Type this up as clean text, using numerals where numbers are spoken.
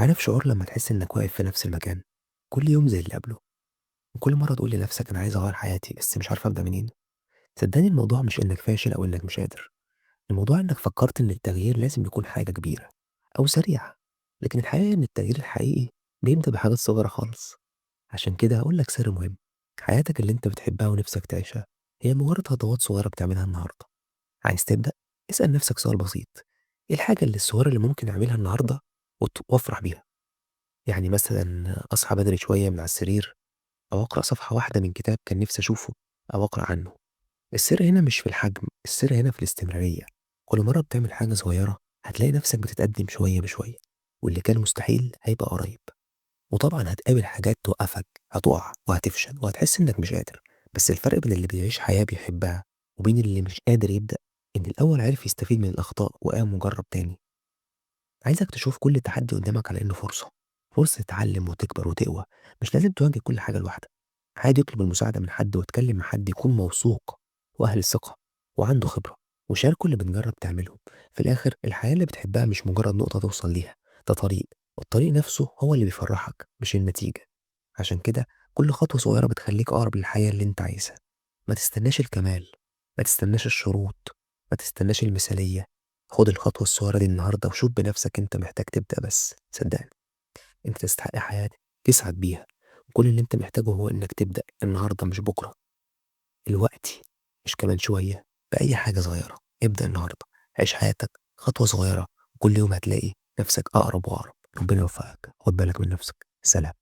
عارف شعور لما تحس إنك واقف في نفس المكان كل يوم زي اللي قبله، وكل مرة تقول لنفسك أنا عايز أغير حياتي بس مش عارف أبدأ منين؟ صدقني الموضوع مش إنك فاشل أو إنك مش قادر، الموضوع إنك فكرت إن التغيير لازم يكون حاجة كبيرة أو سريعة، لكن الحقيقة إن التغيير الحقيقي بيبدأ بحاجات صغيرة خالص. عشان كده هقول لك سر مهم: حياتك اللي أنت بتحبها ونفسك تعيشها هي مجرد خطوات صغيرة بتعملها النهاردة. عايز تبدأ؟ اسأل نفسك سؤال بسيط: إيه الحاجة اللي الصغيرة اللي ممكن أعملها النهاردة وأفرح بيها؟ يعني مثلا أصحى بدري شوية من على السرير، أو أقرأ صفحة واحدة من كتاب كان نفسي أشوفه أو أقرأ عنه. السر هنا مش في الحجم، السر هنا في الاستمرارية. كل مرة بتعمل حاجة صغيرة هتلاقي نفسك بتتقدم شوية بشوية، واللي كان مستحيل هيبقى قريب. وطبعا هتقابل حاجات توقفك، هتقع وهتفشل وهتحس إنك مش قادر، بس الفرق بين اللي بيعيش حياة بيحبها وبين اللي مش قادر يبدأ إن الأول عرف يستفيد من الأخطاء وقام وجرب تاني. عايزك تشوف كل تحدي قدامك على إنه فرصة، فرصة تتعلم وتكبر وتقوى. مش لازم تواجه كل حاجة لوحدك، عادي اطلب المساعدة من حد واتكلم مع حد يكون موثوق وأهل الثقة وعنده خبرة، وشاركوا اللي بتجرب تعمله. في الآخر الحياة اللي بتحبها مش مجرد نقطة توصل ليها، ده طريق، والطريق نفسه هو اللي بيفرحك مش النتيجة. عشان كده كل خطوة صغيرة بتخليك أقرب للحياة اللي أنت عايزها. ما تستناش الكمال، ما تستناش الشروط، ما تستناش المثالية. خد الخطوة الصغيرة دي النهاردة وشوف بنفسك انت محتاج تبدأ بس. صدقني انت تستحق حياة تسعد بيها، وكل اللي انت محتاجه هو انك تبدأ النهاردة مش بكرة، الوقت، مش كمان شوية. بأي حاجة صغيرة ابدأ النهاردة، عيش حياتك خطوة صغيرة، وكل يوم هتلاقي نفسك أقرب وأقرب. ربنا يوفقك، خد بالك من نفسك. سلام.